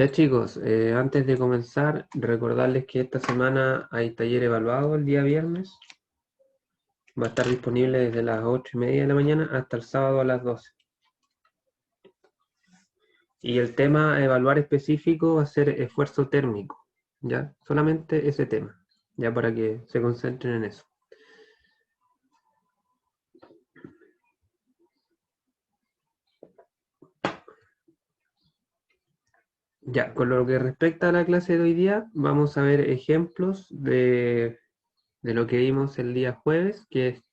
Ya chicos, antes de comenzar, recordarles que esta semana hay taller evaluado el día viernes. Va a estar disponible desde las 8:30 de la mañana hasta el sábado a las 12. Y el tema a evaluar específico va a ser esfuerzo térmico, ¿ya? Solamente ese tema, ya para que se concentren en eso. Ya, con lo que respecta a la clase de hoy día, vamos a ver ejemplos de lo que vimos el día jueves, que es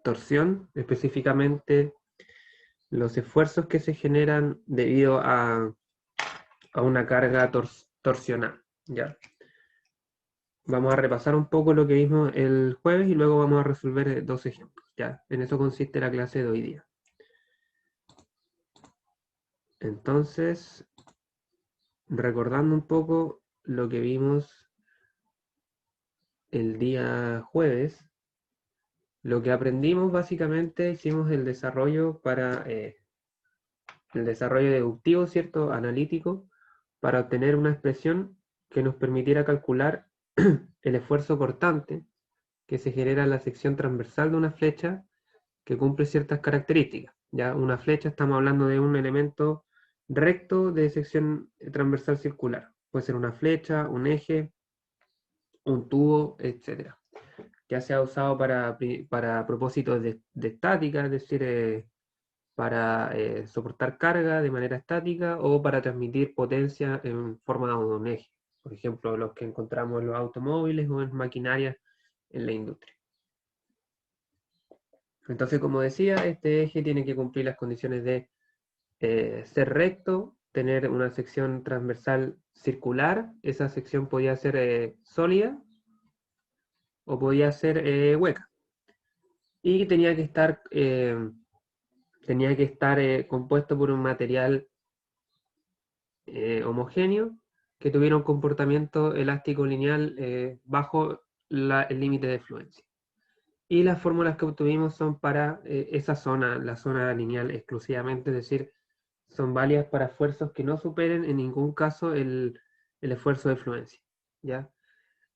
torsión, específicamente los esfuerzos que se generan debido a una carga torsional, ¿ya? Vamos a repasar un poco lo que vimos el jueves y luego vamos a resolver dos ejemplos, ¿ya? En eso consiste la clase de hoy día. Entonces, recordando un poco lo que vimos el día jueves, lo que aprendimos básicamente, hicimos el desarrollo el desarrollo deductivo, ¿cierto? Analítico, para obtener una expresión que nos permitiera calcular el esfuerzo cortante que se genera en la sección transversal de una flecha que cumple ciertas características. Ya una flecha, estamos hablando de un elemento recto de sección transversal circular. Puede ser una flecha, un eje, un tubo, etc. Ya sea usado para propósitos de estática, es decir, para soportar carga de manera estática o para transmitir potencia en forma de un eje. Por ejemplo, los que encontramos en los automóviles o en maquinarias en la industria. Entonces, como decía, este eje tiene que cumplir las condiciones de ser recto, tener una sección transversal circular, esa sección podía ser sólida o podía ser hueca. Y tenía que estar compuesto por un material homogéneo que tuviera un comportamiento elástico lineal bajo el límite de fluencia. Y las fórmulas que obtuvimos son para esa zona, la zona lineal exclusivamente, es decir, son válidas para esfuerzos que no superen en ningún caso el esfuerzo de fluencia, ¿ya?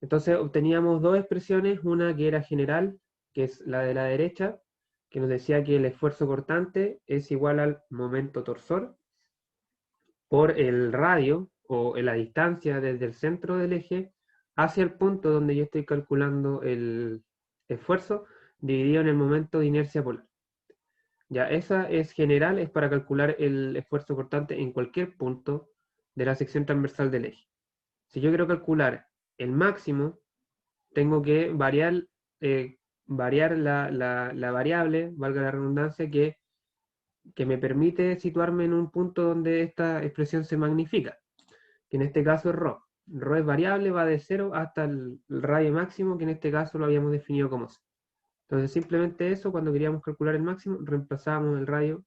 Entonces obteníamos dos expresiones, una que era general, que es la de la derecha, que nos decía que el esfuerzo cortante es igual al momento torsor por el radio o la distancia desde el centro del eje hacia el punto donde yo estoy calculando el esfuerzo dividido en el momento de inercia polar. Ya, esa es general, es para calcular el esfuerzo cortante en cualquier punto de la sección transversal del eje. Si yo quiero calcular el máximo, tengo que variar la variable, valga la redundancia, que me permite situarme en un punto donde esta expresión se magnifica, que en este caso es ρ. ρ es variable, va de 0 hasta el radio máximo, que en este caso lo habíamos definido como 0. Entonces simplemente eso, cuando queríamos calcular el máximo, reemplazábamos el radio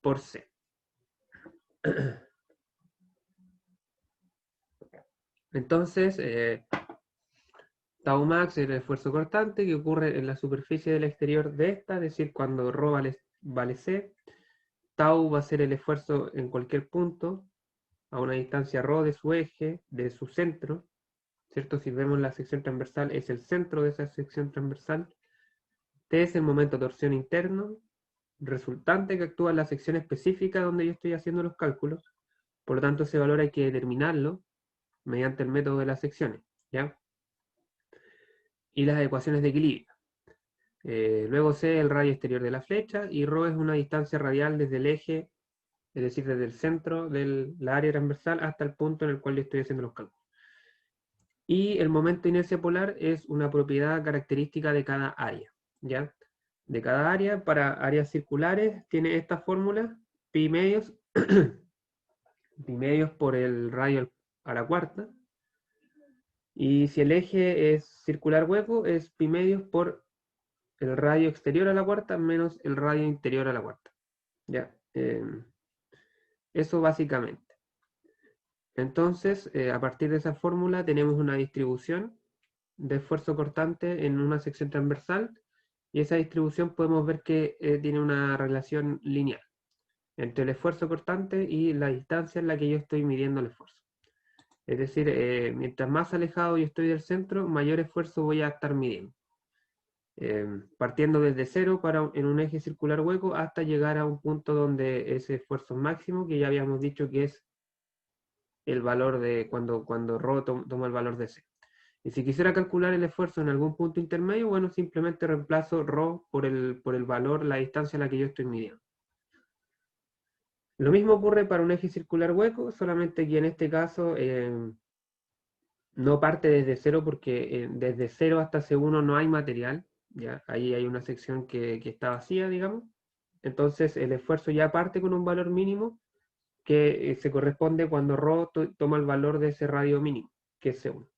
por C. Entonces, tau max es el esfuerzo cortante que ocurre en la superficie del exterior de esta, es decir, cuando ρ vale C. Tau va a ser el esfuerzo en cualquier punto, a una distancia ρ de su eje, de su centro, ¿cierto? Si vemos la sección transversal, es el centro de esa sección transversal. T es el momento de torsión interno, resultante que actúa en la sección específica donde yo estoy haciendo los cálculos. Por lo tanto, ese valor hay que determinarlo mediante el método de las secciones, ¿ya? Y las ecuaciones de equilibrio. Luego C, el radio exterior de la flecha, y ρ es una distancia radial desde el eje, es decir, desde el centro de la área transversal hasta el punto en el cual yo estoy haciendo los cálculos. Y el momento de inercia polar es una propiedad característica de cada área, ¿ya? De cada área, para áreas circulares, tiene esta fórmula, pi medios, pi medios por el radio a la cuarta, y si el eje es circular hueco, es pi medios por el radio exterior a la cuarta menos el radio interior a la cuarta. ¿Ya? Eso básicamente. Entonces, a partir de esa fórmula tenemos una distribución de esfuerzo cortante en una sección transversal y esa distribución podemos ver que tiene una relación lineal. entre el esfuerzo cortante y la distancia en la que yo estoy midiendo el esfuerzo. Es decir, mientras más alejado yo estoy del centro, mayor esfuerzo voy a estar midiendo. Partiendo desde cero en un eje circular hueco hasta llegar a un punto donde ese esfuerzo máximo, que ya habíamos dicho que es el valor de cuando ρ toma el valor de C. Y si quisiera calcular el esfuerzo en algún punto intermedio, bueno, simplemente reemplazo ρ por el valor, la distancia a la que yo estoy midiendo. Lo mismo ocurre para un eje circular hueco, solamente que en este caso no parte desde cero porque desde 0 hasta C1 no hay material, ¿ya? Ahí hay una sección que está vacía, digamos. Entonces el esfuerzo ya parte con un valor mínimo que se corresponde cuando ρ toma el valor de ese radio mínimo, que es C1.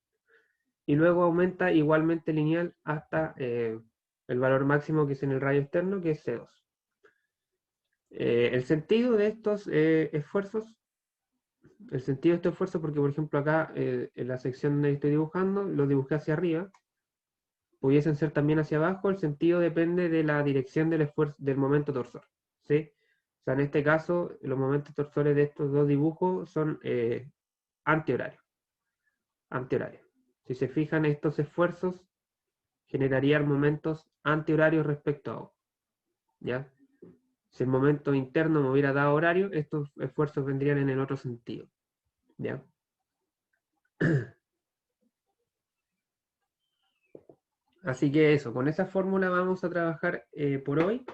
Y luego aumenta igualmente lineal hasta el valor máximo que es en el radio externo, que es C2. El sentido de estos esfuerzos, porque por ejemplo acá en la sección donde estoy dibujando, lo dibujé hacia arriba, pudiesen ser también hacia abajo, el sentido depende de la dirección del esfuerzo, del momento torsor, ¿sí? O sea, en este caso, los momentos torsores de estos dos dibujos son antihorarios. Si se fijan, estos esfuerzos generarían momentos antihorarios respecto a O, ¿ya? Si el momento interno me hubiera dado horario, estos esfuerzos vendrían en el otro sentido, ¿ya? Así que eso, con esa fórmula vamos a trabajar por hoy.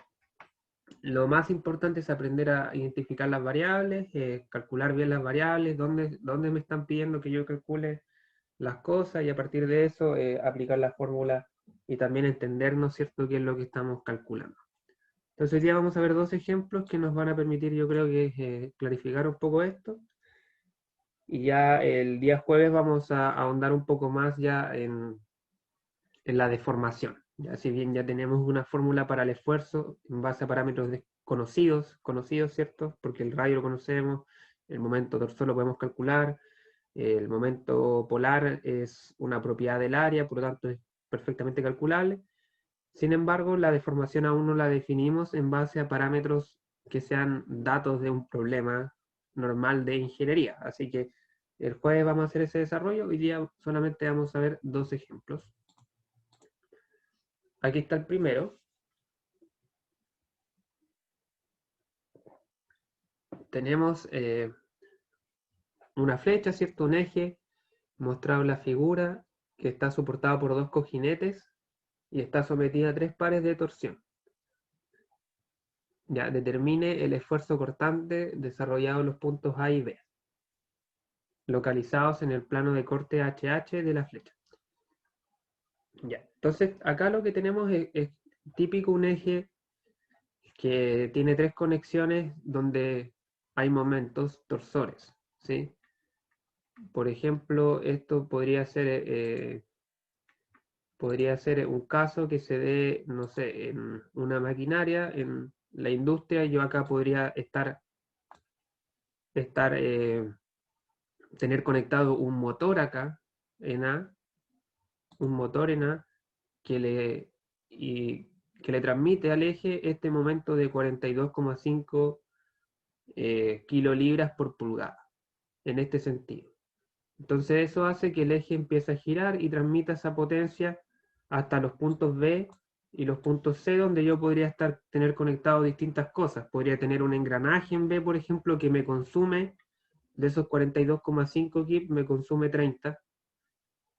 Lo más importante es aprender a identificar las variables, calcular bien las variables, dónde me están pidiendo que yo calcule las cosas y a partir de eso aplicar la fórmula y también entender, ¿no es cierto?, qué es lo que estamos calculando. Entonces hoy día vamos a ver dos ejemplos que nos van a permitir, yo creo que clarificar un poco esto. Y ya el día jueves vamos a ahondar un poco más ya en la deformación. Ya, si bien ya tenemos una fórmula para el esfuerzo en base a parámetros conocidos, ¿cierto? Porque el radio lo conocemos, el momento dorsal lo podemos calcular, el momento polar es una propiedad del área, por lo tanto es perfectamente calculable. Sin embargo, la deformación aún no la definimos en base a parámetros que sean datos de un problema normal de ingeniería. Así que el jueves vamos a hacer ese desarrollo, hoy día solamente vamos a ver dos ejemplos. Aquí está el primero. Tenemos una flecha, ¿cierto? Un eje mostrado en la figura que está soportado por dos cojinetes y está sometida a 3 pares de torsión. Ya, determine el esfuerzo cortante desarrollado en los puntos A y B, localizados en el plano de corte HH de la flecha. Ya, entonces acá lo que tenemos es típico un eje que tiene 3 conexiones donde hay momentos torsores, ¿sí? Por ejemplo, esto podría ser un caso que se dé, no sé, en una maquinaria, en la industria. Yo acá podría tener conectado un motor acá en A, un motor en A que le transmite al eje este momento de 42,5 kilolibras por pulgada, en este sentido. Entonces eso hace que el eje empiece a girar y transmita esa potencia hasta los puntos B y los puntos C, donde yo podría tener conectado distintas cosas. Podría tener un engranaje en B, por ejemplo, que me consume, de esos 42,5 kip, me consume 30.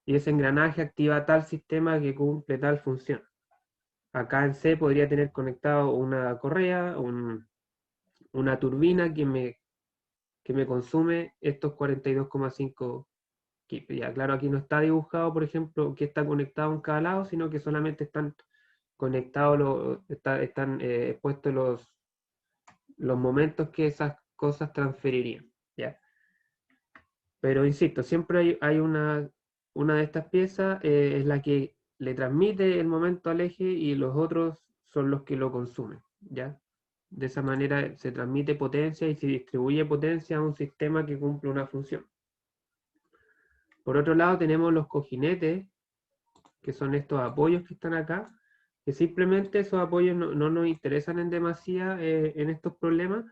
Y ese engranaje activa tal sistema que cumple tal función. Acá en C podría tener conectado una correa, una turbina que me consume estos 42,5 kip. Ya, claro, aquí no está dibujado, por ejemplo, que está conectado en cada lado, sino que solamente están conectados, están puestos los momentos que esas cosas transferirían. ¿Ya? Pero insisto, siempre hay una de estas piezas, es la que le transmite el momento al eje y los otros son los que lo consumen. ¿Ya? De esa manera se transmite potencia y se distribuye potencia a un sistema que cumple una función. Por otro lado tenemos los cojinetes, que son estos apoyos que están acá, que simplemente esos apoyos no nos interesan en demasía en estos problemas,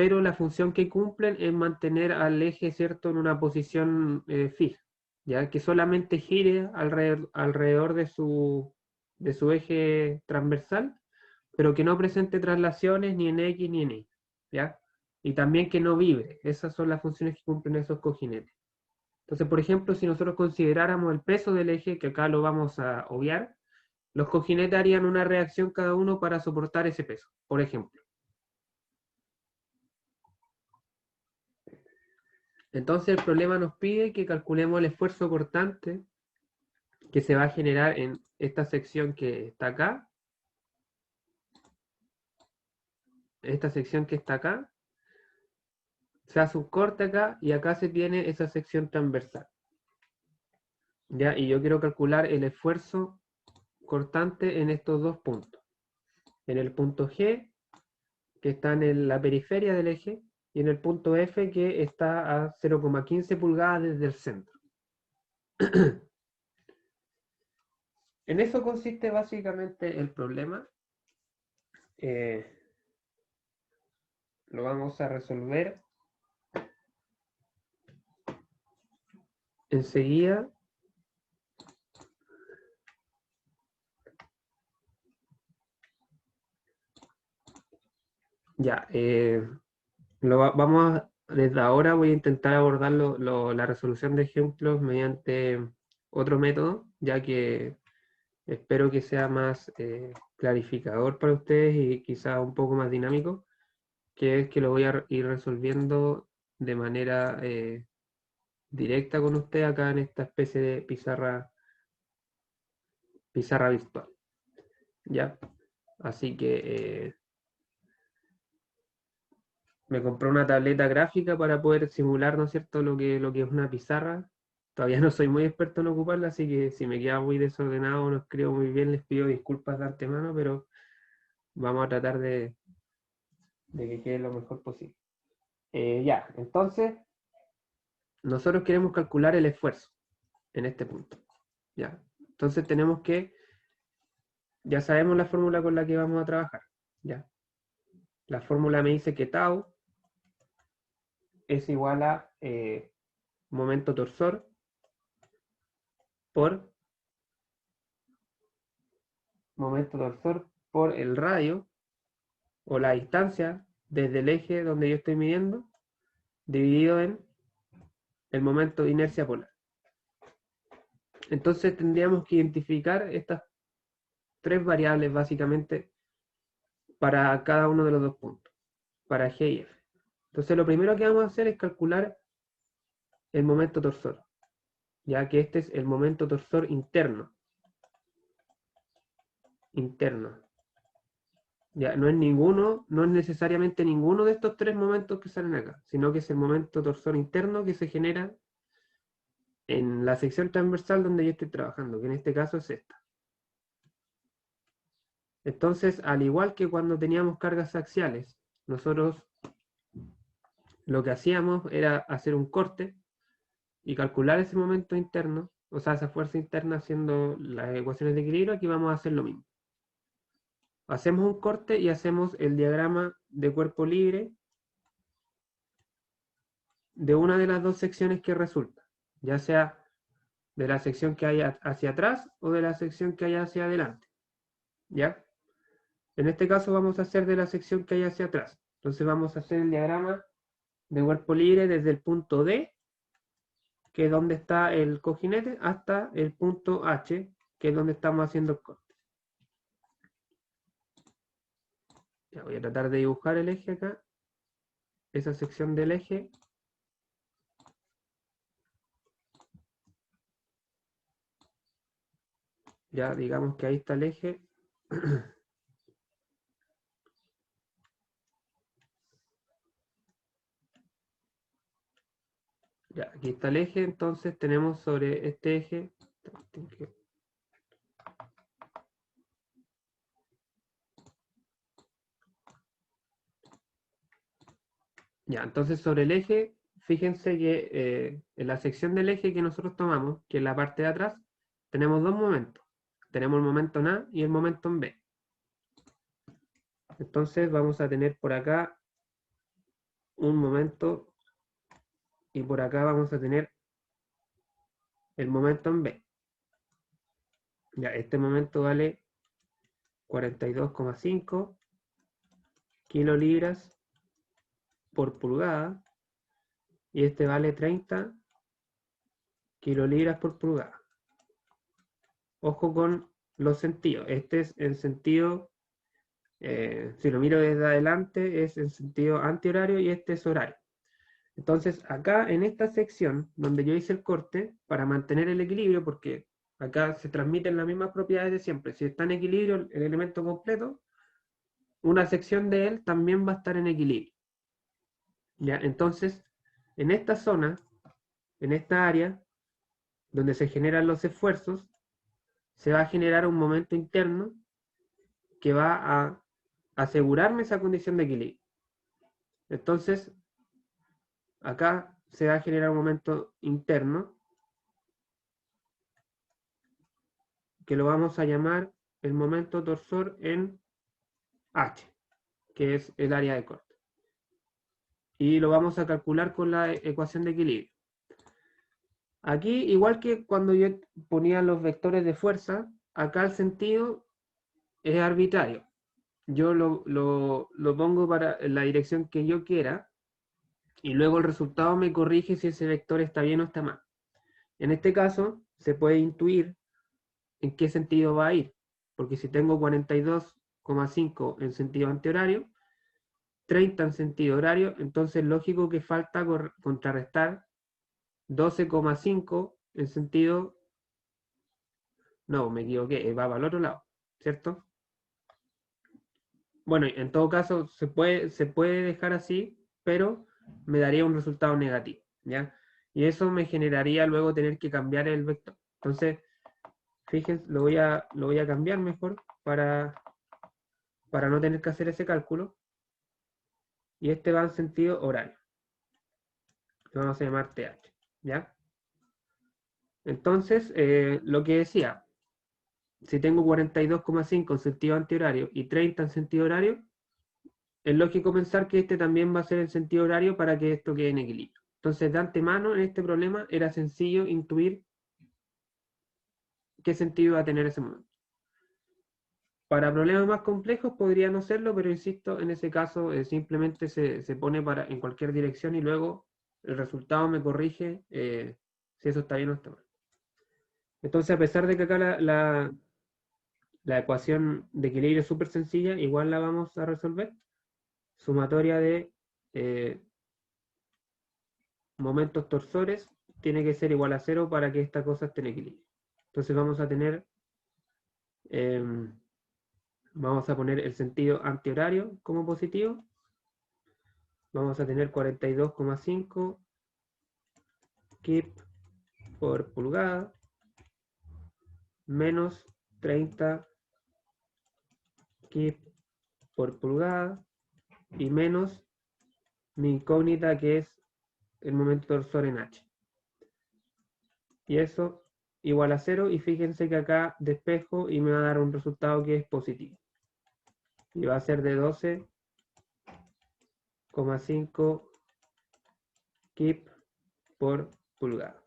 pero la función que cumplen es mantener al eje, ¿cierto?, en una posición fija, ya que solamente gire alrededor de su eje transversal, pero que no presente traslaciones ni en X ni en Y, ¿ya? Y también que no vibre. Esas son las funciones que cumplen esos cojinetes. Entonces, por ejemplo, si nosotros consideráramos el peso del eje, que acá lo vamos a obviar, los cojinetes harían una reacción cada uno para soportar ese peso, por ejemplo. Entonces el problema nos pide que calculemos el esfuerzo cortante que se va a generar en esta sección que está acá, esta sección que está acá, se hace un corte acá y acá se tiene esa sección transversal. ¿Ya? Y yo quiero calcular el esfuerzo cortante en estos dos puntos. En el punto G, que está en la periferia del eje, y en el punto F, que está a 0,15 pulgadas desde el centro. En eso consiste básicamente el problema. Lo vamos a resolver enseguida. Ya, desde ahora voy a intentar abordar la resolución de ejemplos mediante otro método, ya que espero que sea más clarificador para ustedes y quizá un poco más dinámico, que es que lo voy a ir resolviendo de manera directa con usted acá en esta especie de pizarra virtual. ¿Ya? Así que me compré una tableta gráfica para poder simular, ¿no es cierto?, lo que es una pizarra. Todavía no soy muy experto en ocuparla, así que si me queda muy desordenado o no escribo muy bien, les pido disculpas de antemano, pero vamos a tratar de que quede lo mejor posible. Ya, entonces, nosotros queremos calcular el esfuerzo en este punto. Ya, entonces tenemos que, ya sabemos la fórmula con la que vamos a trabajar. Ya, la fórmula me dice que tau es igual a momento torsor por el radio o la distancia desde el eje donde yo estoy midiendo dividido en el momento de inercia polar. Entonces tendríamos que identificar estas tres variables básicamente para cada uno de los dos puntos, para G y F. Entonces lo primero que vamos a hacer es calcular el momento torsor, ya que este es el momento torsor interno. Ya, no es necesariamente ninguno de estos tres momentos que salen acá, sino que es el momento torsor interno que se genera en la sección transversal donde yo estoy trabajando, que en este caso es esta. Entonces, al igual que cuando teníamos cargas axiales, nosotros lo que hacíamos era hacer un corte y calcular ese momento interno, o sea, esa fuerza interna haciendo las ecuaciones de equilibrio. Aquí vamos a hacer lo mismo. Hacemos un corte y hacemos el diagrama de cuerpo libre de una de las dos secciones que resulta, ya sea de la sección que hay hacia atrás o de la sección que hay hacia adelante. ¿Ya? En este caso vamos a hacer de la sección que hay hacia atrás. Entonces vamos a hacer el diagrama de cuerpo libre desde el punto D, que es donde está el cojinete, hasta el punto H, que es donde estamos haciendo el corte. Ya voy a tratar de dibujar el eje acá, esa sección del eje. Ya digamos que ahí está el eje. Ya, aquí está el eje, entonces tenemos sobre este eje. Ya, entonces sobre el eje, fíjense que en la sección del eje que nosotros tomamos, que es la parte de atrás, tenemos dos momentos. Tenemos el momento en A y el momento en B. Entonces vamos a tener por acá un momento y por acá vamos a tener el momento en B. Ya, este momento vale 42,5 kilolibras por pulgada y este vale 30 kilolibras por pulgada. Ojo con los sentidos. Este es el sentido, si lo miro desde adelante, es el sentido antihorario y este es horario. Entonces, acá en esta sección donde yo hice el corte, para mantener el equilibrio, porque acá se transmiten las mismas propiedades de siempre. Si está en equilibrio el elemento completo, una sección de él también va a estar en equilibrio. ¿Ya? Entonces, en esta zona, en esta área, donde se generan los esfuerzos, se va a generar un momento interno que va a asegurarme esa condición de equilibrio. Entonces, acá se va a generar un momento interno que lo vamos a llamar el momento torsor en H, que es el área de corte. Y lo vamos a calcular con la ecuación de equilibrio. Aquí, igual que cuando yo ponía los vectores de fuerza, acá el sentido es arbitrario. Yo lo pongo para la dirección que yo quiera y luego el resultado me corrige si ese vector está bien o está mal. En este caso, se puede intuir en qué sentido va a ir, porque si tengo 42,5 en sentido antihorario, 30 en sentido horario, entonces lógico que falta contrarrestar 12,5 en sentido... No, me equivoqué, va para el otro lado, ¿cierto? Bueno, en todo caso se puede dejar así, pero me daría un resultado negativo, ¿ya? Y eso me generaría luego tener que cambiar el vector. Entonces, fíjense, lo voy a cambiar mejor para no tener que hacer ese cálculo. Y este va en sentido horario. Lo vamos a llamar TH, ¿ya? Entonces, lo que decía, si tengo 42,5 en sentido antihorario y 30 en sentido horario, es lógico pensar que este también va a ser en sentido horario para que esto quede en equilibrio. Entonces, de antemano, en este problema era sencillo intuir qué sentido va a tener ese momento. Para problemas más complejos podría no serlo, pero insisto, en ese caso simplemente se pone en cualquier dirección y luego el resultado me corrige si eso está bien o está mal. Entonces, a pesar de que acá la ecuación de equilibrio es súper sencilla, igual la vamos a resolver. Sumatoria de momentos torsores tiene que ser igual a 0 para que esta cosa esté en equilibrio. Entonces vamos a tener, vamos a poner el sentido antihorario como positivo. Vamos a tener 42,5 kip por pulgada menos 30 kip por pulgada y menos mi incógnita que es el momento torsor en H. Y eso igual a 0 y fíjense que acá despejo y me va a dar un resultado que es positivo. Y va a ser de 12,5 kip por pulgada.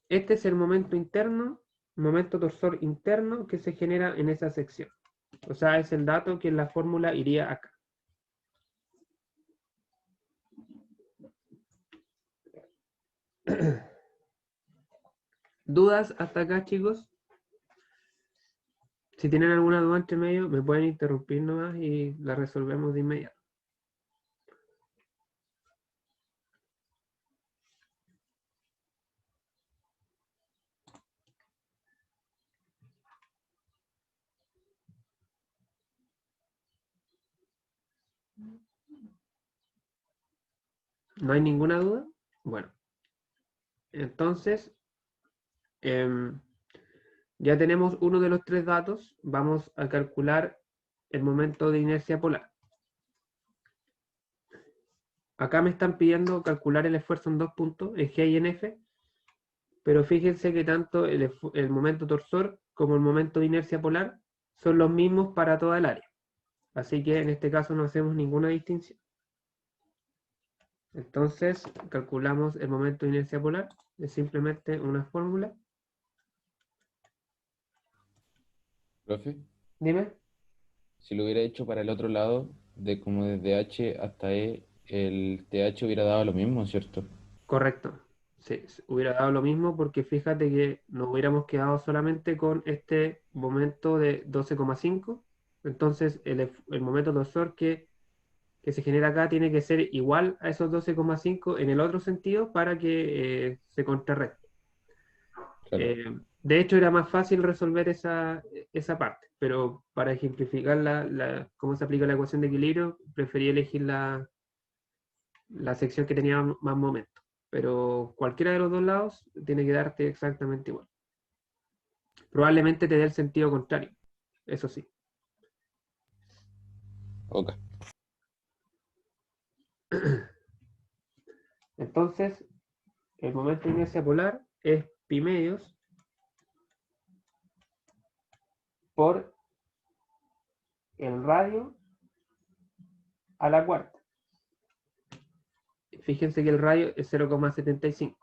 Este es el momento interno, momento torsor interno que se genera en esa sección. O sea, es el dato que en la fórmula iría acá. ¿Dudas hasta acá, chicos? Si tienen alguna duda entre medio, me pueden interrumpir nomás y la resolvemos de inmediato. ¿No hay ninguna duda? Bueno, entonces ya tenemos uno de los tres datos. Vamos a calcular el momento de inercia polar. Acá me están pidiendo calcular el esfuerzo en dos puntos, en G y en F, pero fíjense que tanto el momento torsor como el momento de inercia polar son los mismos para toda el área. Así que en este caso no hacemos ninguna distinción. Entonces calculamos el momento de inercia polar, es simplemente una fórmula. Profe, Dime. si lo hubiera hecho para el otro lado, de como desde H hasta E, el TH hubiera dado lo mismo, ¿cierto? Correcto. Sí, hubiera dado lo mismo porque fíjate que nos hubiéramos quedado solamente con este momento de 12,5. Entonces el momento torsor que se genera acá tiene que ser igual a esos 12,5 en el otro sentido para que se contrarreste. Claro. De hecho, era más fácil resolver esa parte, pero para ejemplificar cómo se aplica la ecuación de equilibrio, preferí elegir la sección que tenía más momentos. Pero cualquiera de los dos lados tiene que darte exactamente igual. Probablemente te dé el sentido contrario, eso sí. Ok. Entonces, el momento de inercia polar es pi medios por el radio a la cuarta. Fíjense que el radio es 0,75.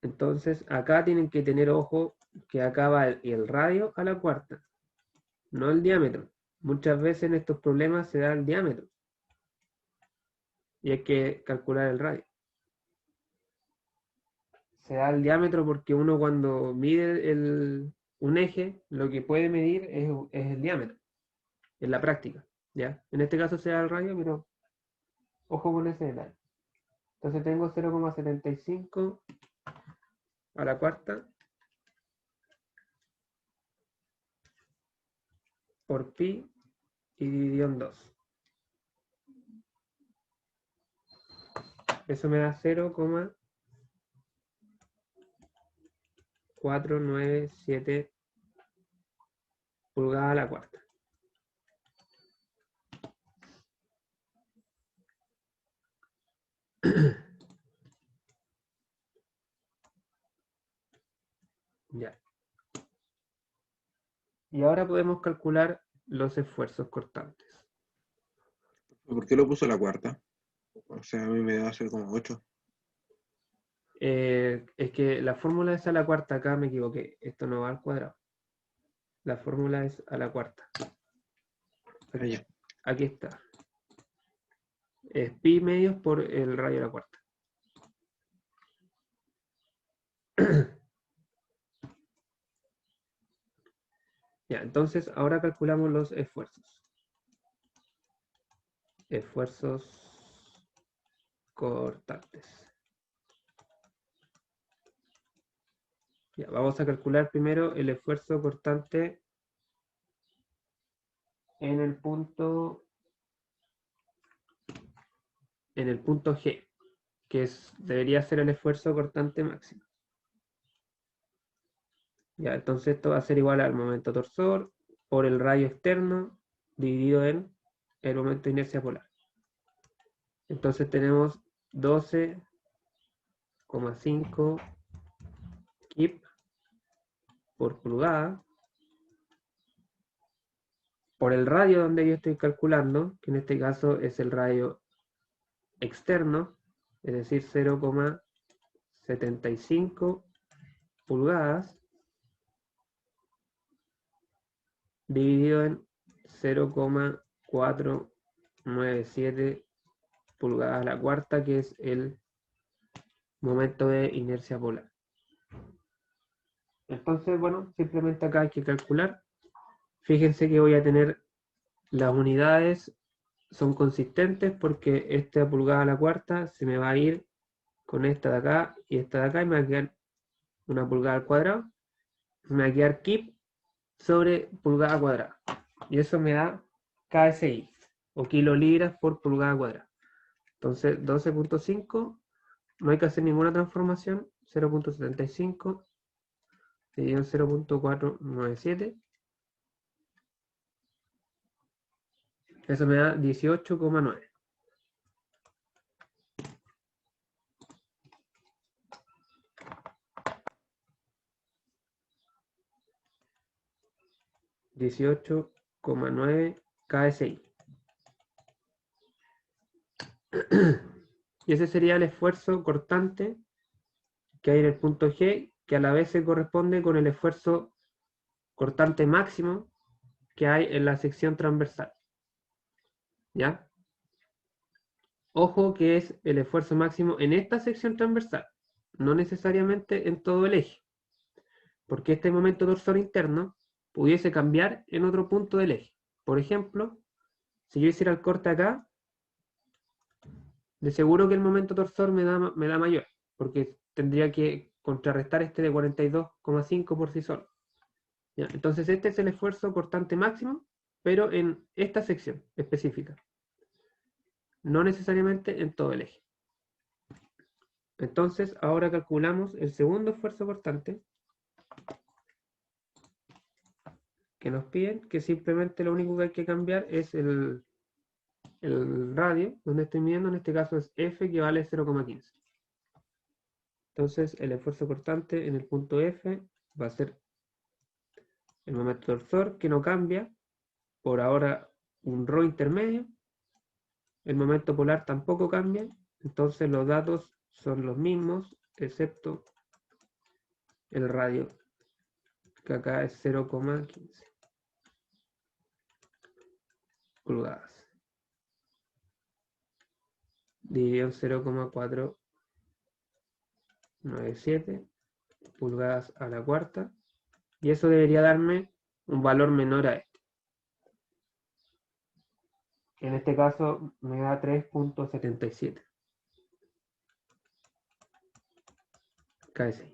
Entonces, acá tienen que tener ojo que acá va el radio a la cuarta, no el diámetro. Muchas veces en estos problemas se da el diámetro y hay que calcular el radio. Se da el diámetro porque uno cuando mide un eje, lo que puede medir es el diámetro, en la práctica. ¿Ya? En este caso se da el radio, pero ojo con ese detalle. Entonces tengo 0,75 a la cuarta por pi y dividido en 2. Eso me da 0,497 pulgadas a la cuarta. Ya. Y ahora podemos calcular los esfuerzos cortantes. ¿Por qué lo puso la cuarta? O sea, a mí me da 0,8. Es que la fórmula es a la cuarta, acá me equivoqué. Esto no va al cuadrado. La fórmula es a la cuarta. Ah, ya. Aquí está. Es pi medios por el radio a la cuarta. Ya, entonces ahora calculamos los esfuerzos. Esfuerzos cortantes. Ya, vamos a calcular primero el esfuerzo cortante en el punto G, que debería ser el esfuerzo cortante máximo. Ya, entonces esto va a ser igual al momento torsor por el radio externo dividido en el momento de inercia polar. Entonces tenemos 12,5 kip por pulgada por el radio donde yo estoy calculando, que en este caso es el radio externo, es decir, 0,75 pulgadas dividido en 0,497 pulgadas a la cuarta, que es el momento de inercia polar. Entonces, bueno, simplemente acá hay que calcular. Fíjense que voy a tener las unidades son consistentes porque esta pulgada a la cuarta se me va a ir con esta de acá y esta de acá y me va a quedar una pulgada al cuadrado. Me va a quedar kip sobre pulgada cuadrada. Y eso me da KSI o kilolibras por pulgada cuadrada. Entonces 12,5, no hay que hacer ninguna transformación, 0,75 dividido en 0,497. Eso me da 18,9. 6,9 KSI. Y ese sería el esfuerzo cortante que hay en el punto G, que a la vez se corresponde con el esfuerzo cortante máximo que hay en la sección transversal. ¿Ya? Ojo que es el esfuerzo máximo en esta sección transversal, no necesariamente en todo el eje, porque este momento torsor interno pudiese cambiar en otro punto del eje. Por ejemplo, si yo hiciera el corte acá, de seguro que el momento torsor me da mayor, porque tendría que contrarrestar este de 42,5 por sí solo. ¿Ya? Entonces este es el esfuerzo cortante máximo, pero en esta sección específica, no necesariamente en todo el eje. Entonces ahora calculamos el segundo esfuerzo cortante que nos piden, que simplemente lo único que hay que cambiar es el radio donde estoy midiendo, en este caso es F, que vale 0,15. Entonces el esfuerzo cortante en el punto F va a ser el momento torsor, que no cambia, por ahora un ρ intermedio, el momento polar tampoco cambia, entonces los datos son los mismos, excepto el radio, que acá es 0,15 pulgadas. Dividido en 0,497 pulgadas a la cuarta. Y eso debería darme un valor menor a este. En este caso me da 3,77 KSI.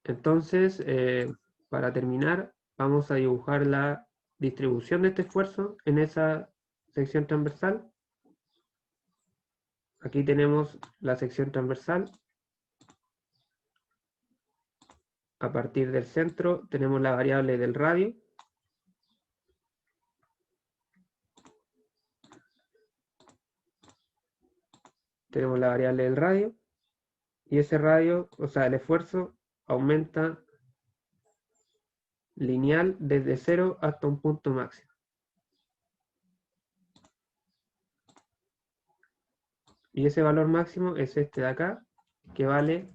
Entonces, para terminar, vamos a dibujar la distribución de este esfuerzo en esa sección transversal. Aquí tenemos la sección transversal. A partir del centro tenemos la variable del radio. Tenemos la variable del radio. Y ese radio, o sea, el esfuerzo aumenta lineal desde 0 hasta un punto máximo. Y ese valor máximo es este de acá, que vale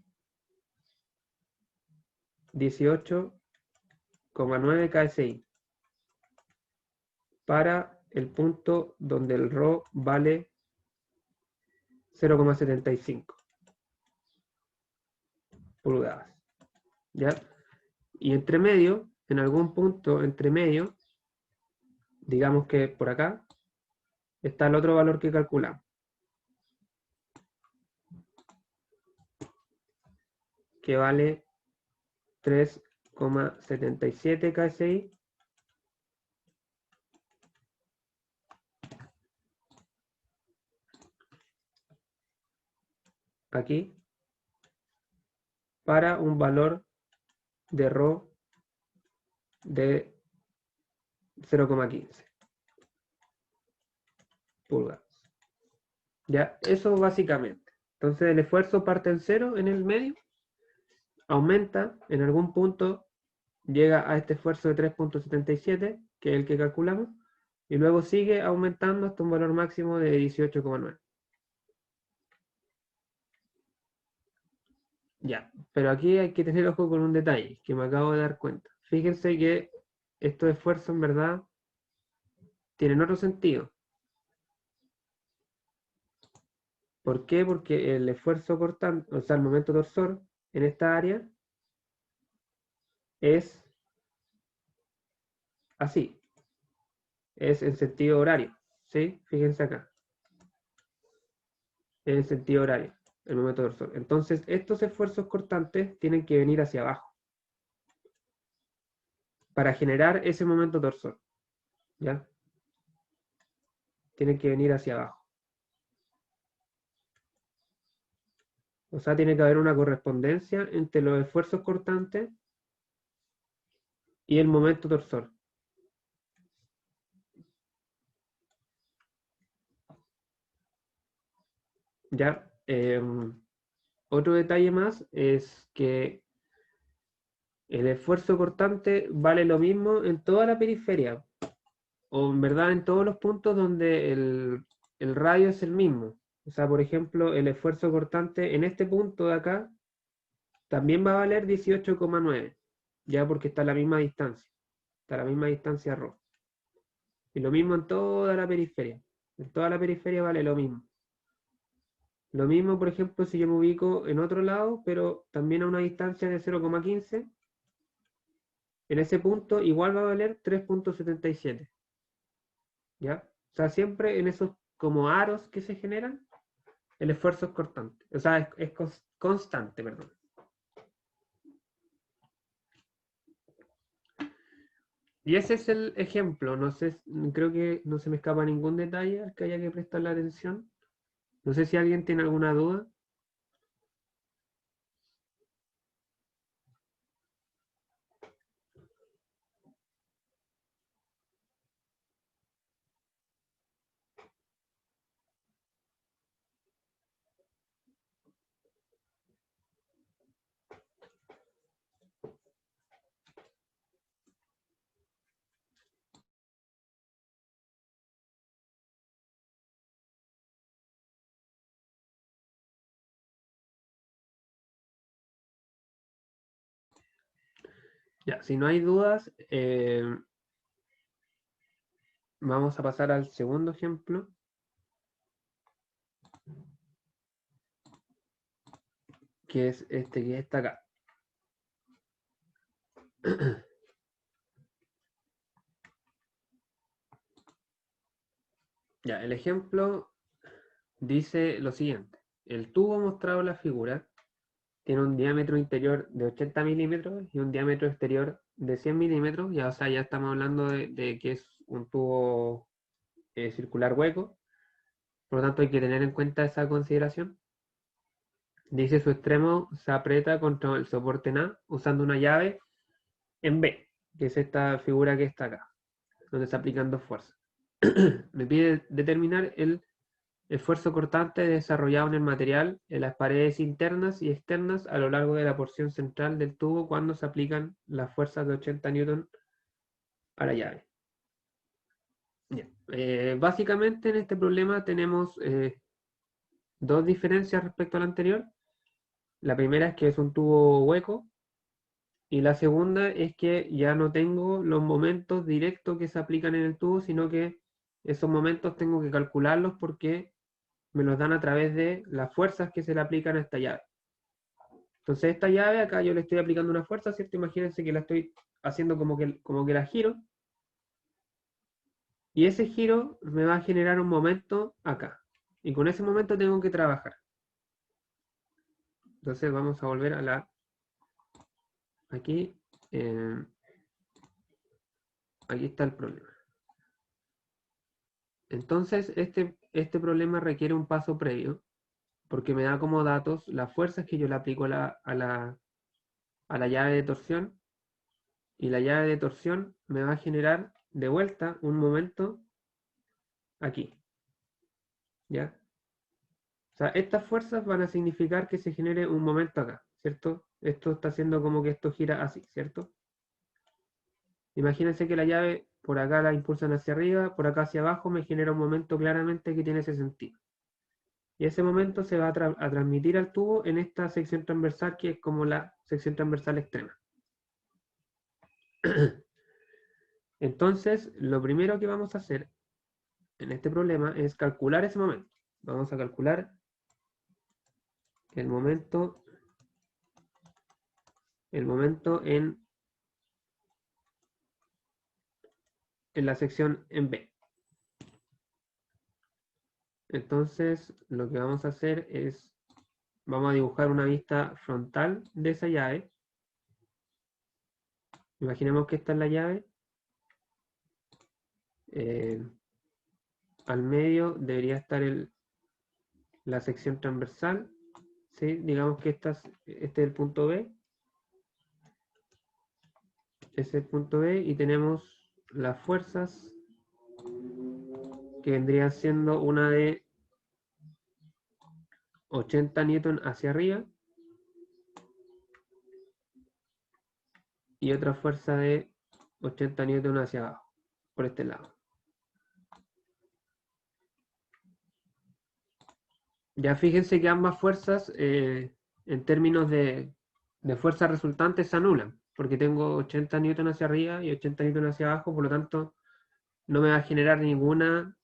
18,9 KSI. Para el punto donde el ρ vale 0,75 pulgadas. ¿Ya? Y entre medio, en algún punto entre medio, digamos que por acá, está el otro valor que calculamos, que vale 3,77 KSI aquí, para un valor de ρ de 0,15 pulgadas. Ya, eso básicamente. Entonces el esfuerzo parte en 0 en el medio, aumenta en algún punto, llega a este esfuerzo de 3,77, que es el que calculamos, y luego sigue aumentando hasta un valor máximo de 18,9. Ya, pero aquí hay que tener ojo con un detalle que me acabo de dar cuenta. Fíjense que estos esfuerzos en verdad tienen otro sentido. ¿Por qué? Porque el esfuerzo cortante, o sea, el momento torsor en esta área es así, es en sentido horario, ¿sí? Fíjense acá, en el sentido horario, el momento torsor. Entonces, estos esfuerzos cortantes tienen que venir hacia abajo para generar ese momento torsor, ¿ya? Tienen que venir hacia abajo. O sea, tiene que haber una correspondencia entre los esfuerzos cortantes y el momento torsor. ¿Ya? Otro detalle más es que el esfuerzo cortante vale lo mismo en toda la periferia, o en verdad en todos los puntos donde el radio es el mismo. O sea, por ejemplo, el esfuerzo cortante en este punto de acá también va a valer 18,9, ya porque está a la misma distancia, está a la misma distancia ρ. Y lo mismo en toda la periferia. En toda la periferia vale lo mismo. Lo mismo, por ejemplo, si yo me ubico en otro lado, pero también a una distancia de 0,15, en ese punto igual va a valer 3,77. ¿Ya? O sea, siempre en esos como aros que se generan, el esfuerzo es cortante. O sea, es constante, perdón. Y ese es el ejemplo. No sé, creo que no se me escapa ningún detalle al que haya que prestarle atención. No sé si alguien tiene alguna duda. Ya, si no hay dudas, vamos a pasar al segundo ejemplo. Que es este que está acá. Ya, el ejemplo dice lo siguiente. El tubo mostrado en la figura tiene un diámetro interior de 80 milímetros y un diámetro exterior de 100 milímetros. Ya, o sea, ya estamos hablando de que es un tubo circular hueco. Por lo tanto, hay que tener en cuenta esa consideración. Dice su extremo se aprieta contra el soporte en A usando una llave en B, que es esta figura que está acá, donde se aplican dos fuerzas. Me pide determinar el esfuerzo cortante desarrollado en el material en las paredes internas y externas a lo largo de la porción central del tubo cuando se aplican las fuerzas de 80 newton a la llave. Bien. Básicamente en este problema tenemos dos diferencias respecto al anterior. La primera es que es un tubo hueco y la segunda es que ya no tengo los momentos directos que se aplican en el tubo, sino que esos momentos tengo que calcularlos porque me los dan a través de las fuerzas que se le aplican a esta llave. Entonces esta llave acá yo le estoy aplicando una fuerza, ¿cierto? Imagínense que la estoy haciendo como que la giro. Y ese giro me va a generar un momento acá. Y con ese momento tengo que trabajar. Entonces vamos a volver a la... Aquí, aquí está el problema. Entonces este problema requiere un paso previo, porque me da como datos las fuerzas que yo le aplico a la llave de torsión, y la llave de torsión me va a generar de vuelta un momento aquí. ¿Ya? O sea, estas fuerzas van a significar que se genere un momento acá, ¿cierto? Esto está haciendo como que esto gira así, ¿cierto? Imagínense que la llave por acá la impulsan hacia arriba, por acá hacia abajo, me genera un momento claramente que tiene ese sentido. Y ese momento se va a transmitir al tubo en esta sección transversal, que es como la sección transversal extrema. Entonces, lo primero que vamos a hacer en este problema es calcular ese momento. Vamos a calcular el momento en la sección en B. Entonces, lo que vamos a hacer es, vamos a dibujar una vista frontal de esa llave. Imaginemos que esta es la llave. Al medio debería estar la sección transversal. ¿Sí? Digamos que este es el punto B. Este es el punto B y tenemos las fuerzas que vendrían siendo una de 80 newton hacia arriba y otra fuerza de 80 newton hacia abajo, por este lado. Ya fíjense que ambas fuerzas, en términos de fuerza resultante, se anulan, porque tengo 80 newton hacia arriba y 80 newton hacia abajo, por lo tanto, no me va a generar ninguna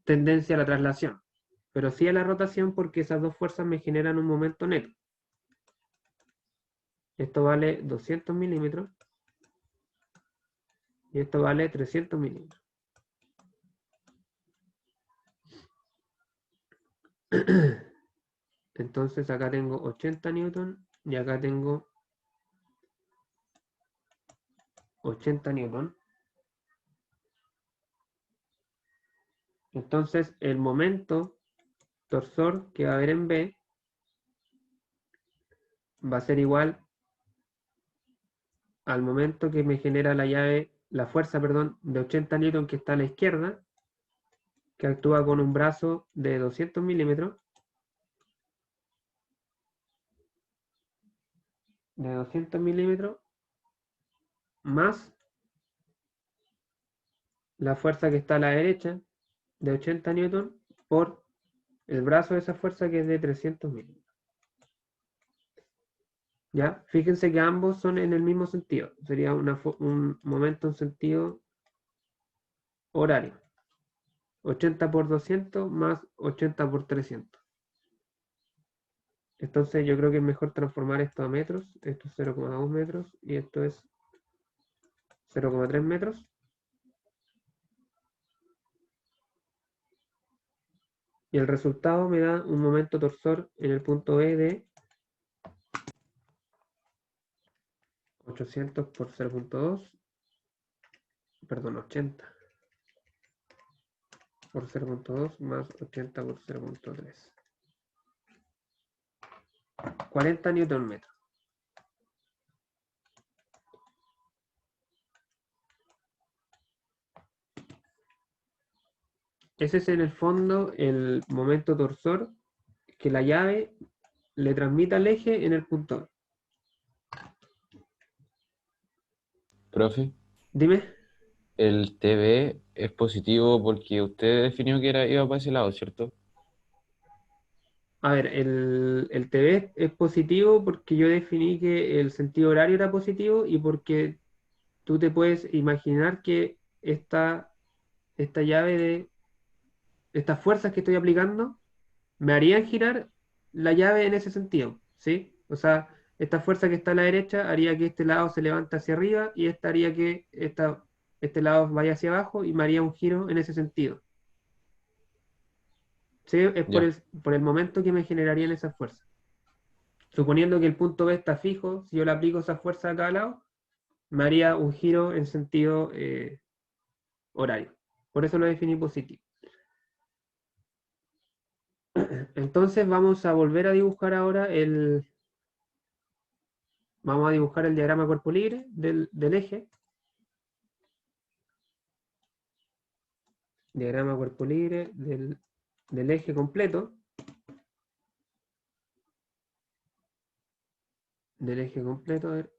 tendencia a la traslación, pero sí a la rotación, porque esas dos fuerzas me generan un momento neto. Esto vale 200 milímetros y esto vale 300 milímetros. Entonces acá tengo 80 newton y acá tengo 80 newton. Entonces el momento torsor que va a haber en B va a ser igual al momento que me genera la llave, la fuerza, perdón, de 80 newton que está a la izquierda, que actúa con un brazo de 200 milímetros, más la fuerza que está a la derecha de 80 newton por el brazo de esa fuerza que es de 300 milímetros. ¿Ya? Fíjense que ambos son en el mismo sentido. Sería un momento en sentido horario. 80 por 200 más 80 por 300. Entonces yo creo que es mejor transformar esto a metros. Esto es 0,2 metros y esto es 0,3 metros. Y el resultado me da un momento torsor en el punto E de 800 por 0,2. Perdón, 80 por 0,2 más 80 por 0,3. 40 newton metros. Ese es en el fondo el momento torsor que la llave le transmite al eje en el punto. Profe, Dime. el TV es positivo porque usted definió que iba para ese lado, ¿cierto? A ver, el TV es positivo porque yo definí que el sentido horario era positivo y porque tú te puedes imaginar que esta llave de estas fuerzas que estoy aplicando me harían girar la llave en ese sentido, ¿sí? O sea, esta fuerza que está a la derecha haría que este lado se levante hacia arriba y esta haría que este lado vaya hacia abajo y me haría un giro en ese sentido. ¿Sí? Es Ya, por el momento que me generarían esas fuerzas. Suponiendo que el punto B está fijo, si yo le aplico esa fuerza a cada lado, me haría un giro en sentido horario. Por eso lo definí positivo. Entonces vamos a volver a dibujar ahora vamos a dibujar el diagrama cuerpo libre del eje. Diagrama cuerpo libre del eje completo. Del eje completo, a ver.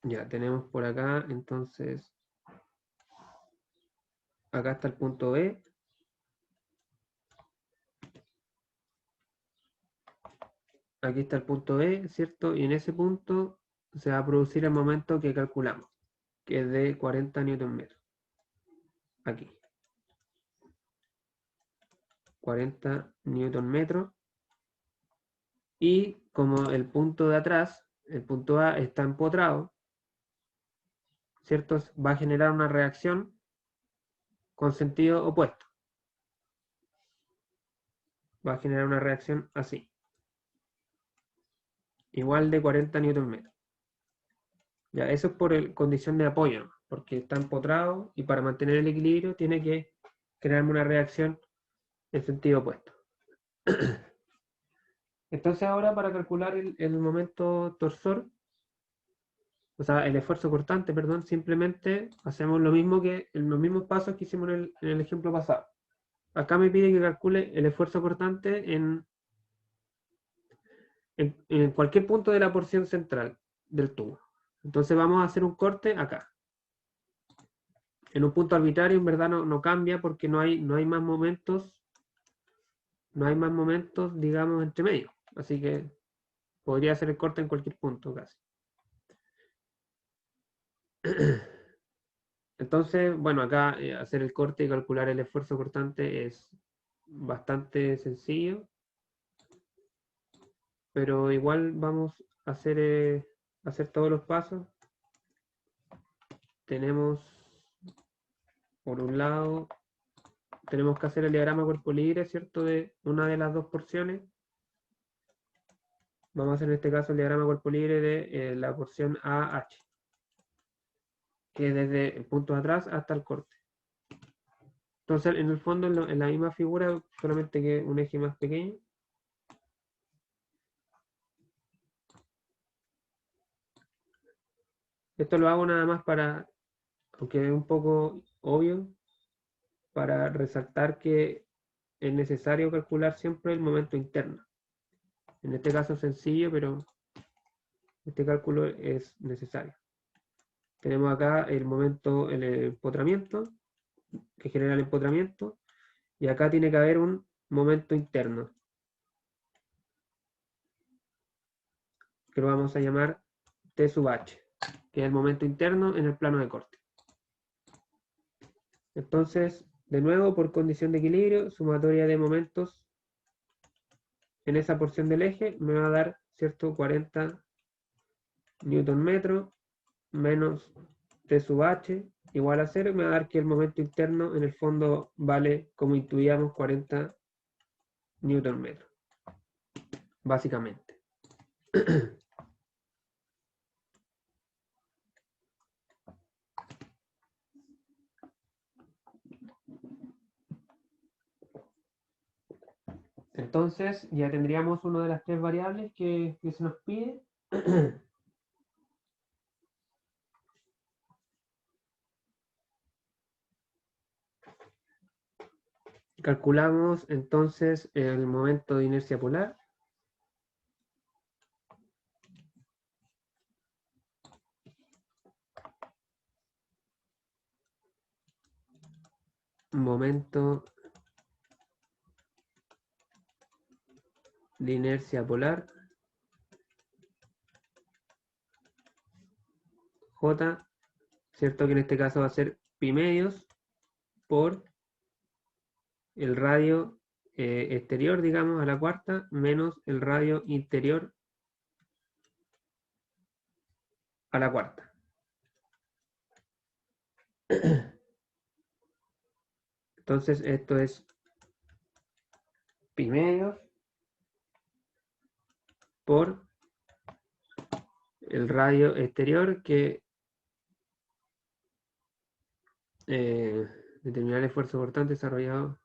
Ya, tenemos por acá, entonces, acá está el punto B. Aquí está el punto B, ¿cierto? Y en ese punto se va a producir el momento que calculamos, que es de 40 Nm. Aquí. 40 Nm. Y como el punto de atrás, el punto A está empotrado, ¿cierto? Va a generar una reacción con sentido opuesto. Va a generar una reacción así. Igual de 40 Nm. Ya, eso es por condición de apoyo, ¿no? Porque está empotrado y para mantener el equilibrio tiene que crearme una reacción en sentido opuesto. Entonces ahora para calcular el momento torsor, o sea, el esfuerzo cortante, perdón, simplemente hacemos lo mismo que en los mismos pasos que hicimos en el ejemplo pasado. Acá me pide que calcule el esfuerzo cortante en cualquier punto de la porción central del tubo. Entonces vamos a hacer un corte acá. En un punto arbitrario en verdad no cambia porque no hay más momentos, digamos, entre medio. Así que podría hacer el corte en cualquier punto casi. Entonces, bueno, acá hacer el corte y calcular el esfuerzo cortante es bastante sencillo, pero igual vamos a hacer todos los pasos. Tenemos, por un lado, tenemos que hacer el diagrama cuerpo libre, ¿cierto? De una de las dos porciones. Vamos a hacer en este caso el diagrama cuerpo libre de la porción AH, que es desde el punto de atrás hasta el corte. Entonces, en el fondo, en la misma figura, solamente que un eje más pequeño. Esto lo hago nada más para, aunque es un poco obvio, para resaltar que es necesario calcular siempre el momento interno. En este caso es sencillo, pero este cálculo es necesario. Tenemos acá el momento, el empotramiento, que genera el empotramiento, y acá tiene que haber un momento interno, que lo vamos a llamar T sub H, que es el momento interno en el plano de corte. Entonces, de nuevo, por condición de equilibrio, sumatoria de momentos en esa porción del eje me va a dar, ¿cierto?, 40 newton metro menos T sub H igual a 0, y me va a dar que el momento interno en el fondo vale, como intuíamos, 40 newton metro, básicamente. Entonces ya tendríamos una de las tres variables que se nos pide. Calculamos entonces el momento de inercia polar. Momento de inercia polar. J, ¿cierto? Que en este caso va a ser pi medios por el radio exterior, digamos, a la cuarta, menos el radio interior a la cuarta. Entonces esto es pi medios por el radio exterior, que determinar el esfuerzo cortante desarrollado.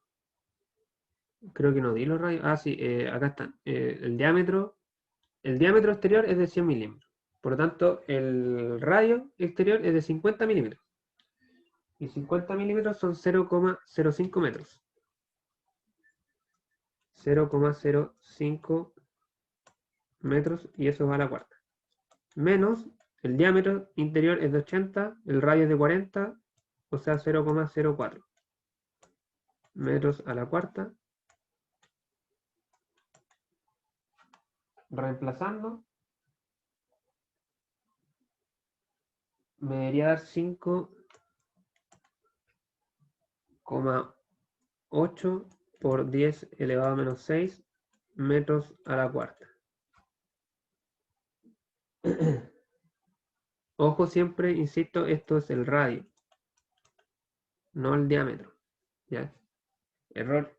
Creo que no di los radios. Ah, sí, acá están. El diámetro exterior es de 100 milímetros. Por lo tanto, el radio exterior es de 50 milímetros. Y 50 milímetros son 0,05 metros. 0,05 metros, y eso va a la cuarta. Menos el diámetro interior es de 80, el radio es de 40, o sea 0,04 metros a la cuarta. Reemplazando, me debería dar 5,8 por 10 elevado a menos 6 metros a la cuarta. Ojo, siempre, insisto, esto es el radio, no el diámetro. ¿Ya? Error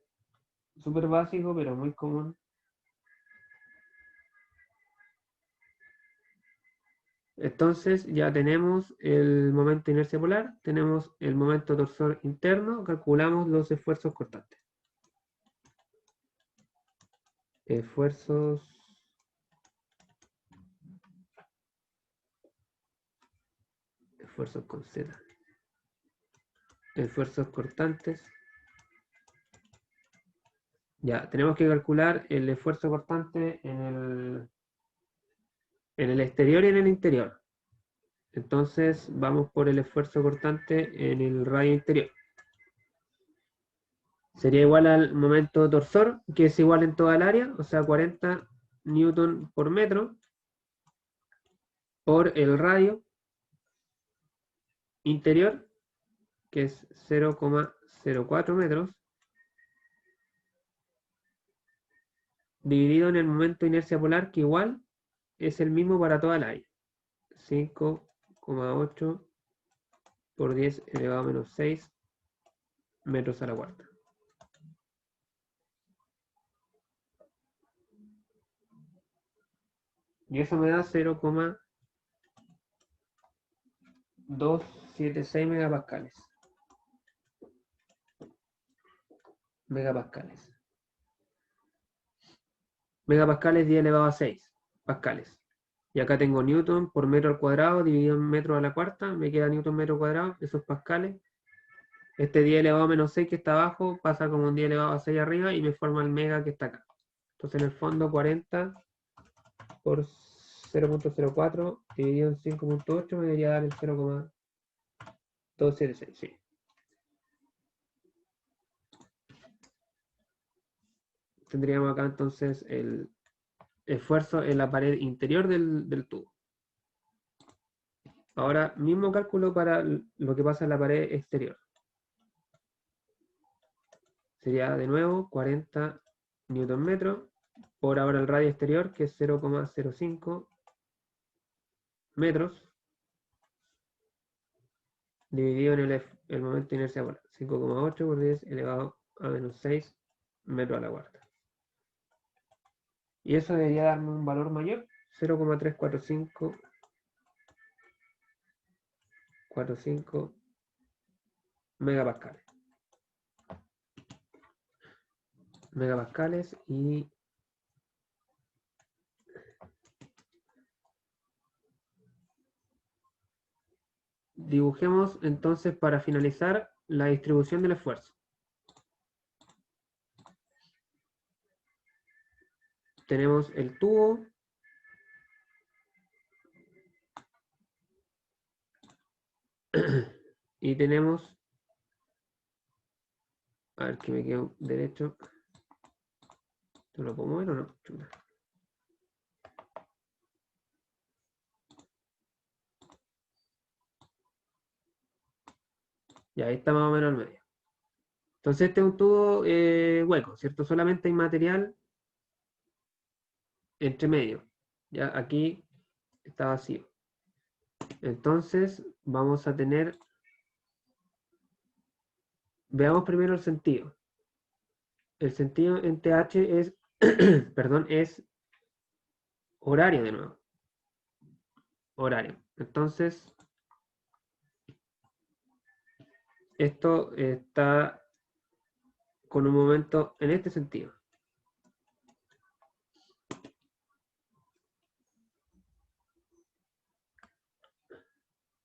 súper básico, pero muy común. Entonces ya tenemos el momento de inercia polar, tenemos el momento torsor interno, calculamos los esfuerzos cortantes. Esfuerzos esfuerzos con Z. Esfuerzos cortantes. Ya, tenemos que calcular el esfuerzo cortante en el exterior y en el interior. Entonces vamos por el esfuerzo cortante en el radio interior. Sería igual al momento torsor, que es igual en toda el área, o sea 40 newton por metro, por el radio interior, que es 0,04 metros, dividido en el momento de inercia polar, que igual es el mismo para toda el área. 5,8 por 10 elevado a menos 6 metros a la cuarta. Y eso me da 0,276 megapascales. Megapascales 10 elevado a 6 pascales. Y acá tengo newton por metro al cuadrado dividido en metros a la cuarta. Me queda newton metro cuadrado, esos pascales. Este 10 elevado a menos 6 que está abajo pasa como un 10 elevado a 6 arriba y me forma el mega que está acá. Entonces en el fondo 40 por 0,04 dividido en 5,8 me debería dar el 0,276. Sí. Tendríamos acá entonces el esfuerzo en la pared interior del tubo. Ahora, mismo cálculo para lo que pasa en la pared exterior. Sería de nuevo 40 newton metro por ahora el radio exterior, que es 0,05 metros, dividido en el momento de inercia polar. 5,8 por 10 elevado a menos 6 metros a la cuarta. Y eso debería darme un valor mayor, 0,345 megapascales. Y dibujemos entonces para finalizar la distribución del esfuerzo. Tenemos el tubo, y tenemos, a ver que me quedo derecho. ¿Esto lo puedo mover o no? Chuta. Ya, ahí está más o menos al medio. Entonces este es un tubo hueco, ¿cierto? Solamente hay material entre medio. Ya aquí está vacío. Entonces vamos a tener, veamos primero el sentido. El sentido en TH es, perdón, es horario de nuevo. Horario. Entonces, esto está con un momento en este sentido.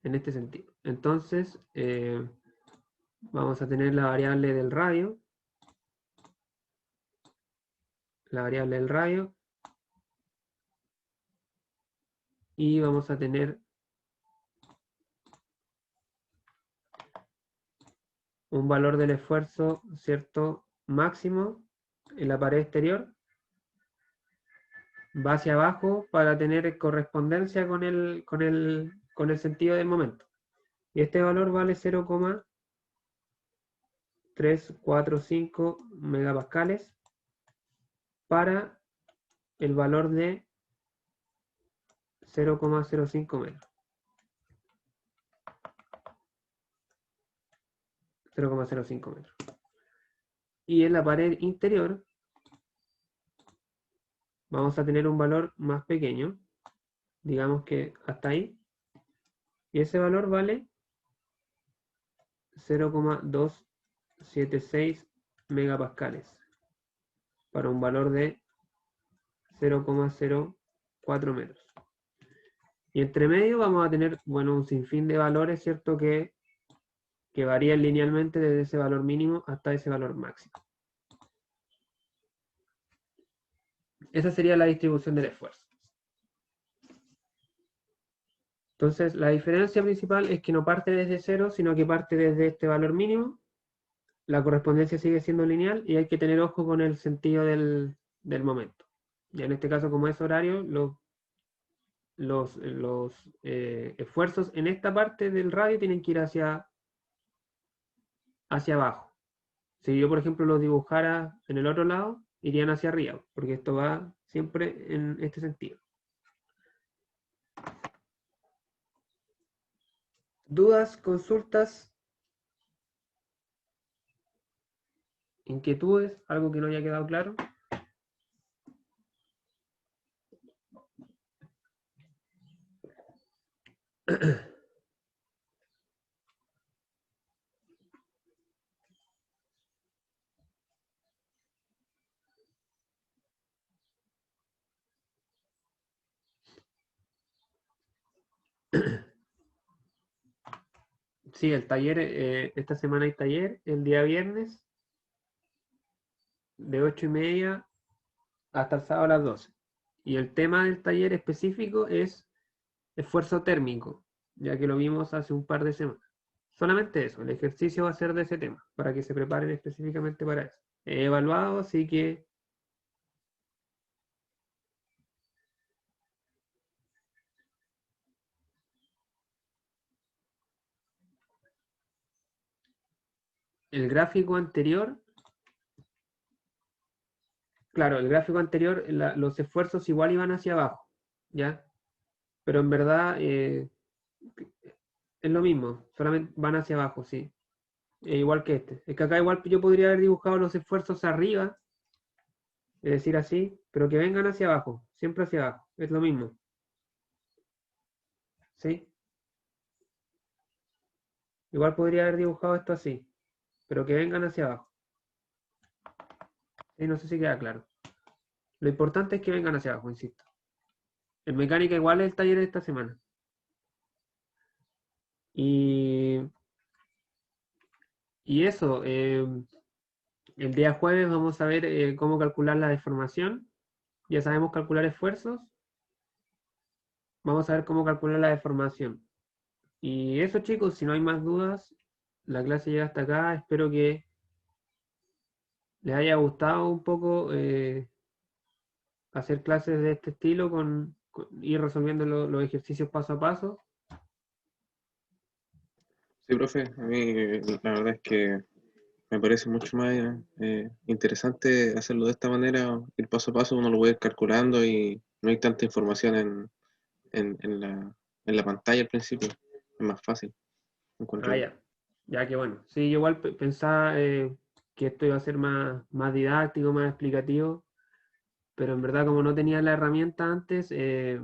En este sentido. Entonces, vamos a tener la variable del radio. La variable del radio. Y vamos a tener un valor del esfuerzo, ¿cierto? Máximo en la pared exterior. Va hacia abajo para tener correspondencia con el sentido del momento. Y este valor vale 0,345 megapascales para el valor de 0,05 metros. 0,05 metros. Y en la pared interior vamos a tener un valor más pequeño, digamos que hasta ahí, y ese valor vale 0,276 megapascales para un valor de 0,04 metros. Y entre medio vamos a tener, bueno, un sinfín de valores, ¿cierto? Que varían linealmente desde ese valor mínimo hasta ese valor máximo. Esa sería la distribución del esfuerzo. Entonces, la diferencia principal es que no parte desde cero, sino que parte desde este valor mínimo. La correspondencia sigue siendo lineal y hay que tener ojo con el sentido del momento. Y en este caso, como es horario, los esfuerzos en esta parte del radio tienen que ir hacia abajo. Si yo, por ejemplo, los dibujara en el otro lado, irían hacia arriba, porque esto va siempre en este sentido. ¿Dudas, consultas, inquietudes? ¿Algo que no haya quedado claro? Sí, el taller, esta semana hay taller, el día viernes, de 8:30 hasta el sábado a las 12. Y el tema del taller específico es esfuerzo térmico, ya que lo vimos hace un par de semanas. Solamente eso, el ejercicio va a ser de ese tema, para que se preparen específicamente para eso. He evaluado, así que el gráfico anterior, claro, el gráfico anterior, los esfuerzos igual iban hacia abajo, ¿ya? Pero en verdad es lo mismo, solamente van hacia abajo, sí. Igual que este. Es que acá igual yo podría haber dibujado los esfuerzos arriba, es decir, así, pero que vengan hacia abajo, siempre hacia abajo, es lo mismo. ¿Sí? Igual podría haber dibujado esto así, pero que vengan hacia abajo. ¿Sí? No sé si queda claro. Lo importante es que vengan hacia abajo, insisto. En mecánica igual es el taller de esta semana. Y eso, el día jueves vamos a ver cómo calcular la deformación. Ya sabemos calcular esfuerzos. Vamos a ver cómo calcular la deformación. Y eso, chicos, si no hay más dudas, la clase llega hasta acá. Espero que les haya gustado un poco hacer clases de este estilo con ir resolviendo los ejercicios paso a paso. Sí, profe, a mí la verdad es que me parece mucho más interesante hacerlo de esta manera, ir paso a paso, uno lo puede ir calculando y no hay tanta información en la pantalla al principio, es más fácil, encuentro Ah, yo. ya. Ya que bueno. Sí, yo igual pensaba que esto iba a ser más didáctico, más explicativo, pero en verdad como no tenía la herramienta antes, es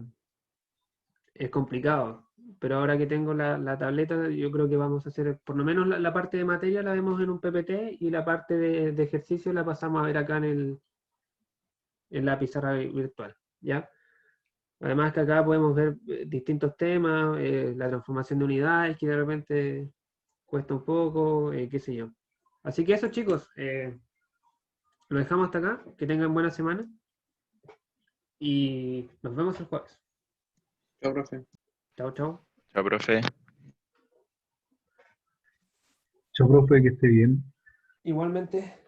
complicado. Pero ahora que tengo la tableta, yo creo que vamos a hacer, por lo menos la parte de materia la vemos en un PPT y la parte de ejercicio la pasamos a ver acá en la pizarra virtual, ¿ya? Además que acá podemos ver distintos temas, la transformación de unidades que de repente cuesta un poco, qué sé yo. Así que eso, chicos, lo dejamos hasta acá. Que tengan buena semana y nos vemos el jueves. Chao, profe. Chao, chao. Chao, profe. Chao, profe, que esté bien. Igualmente.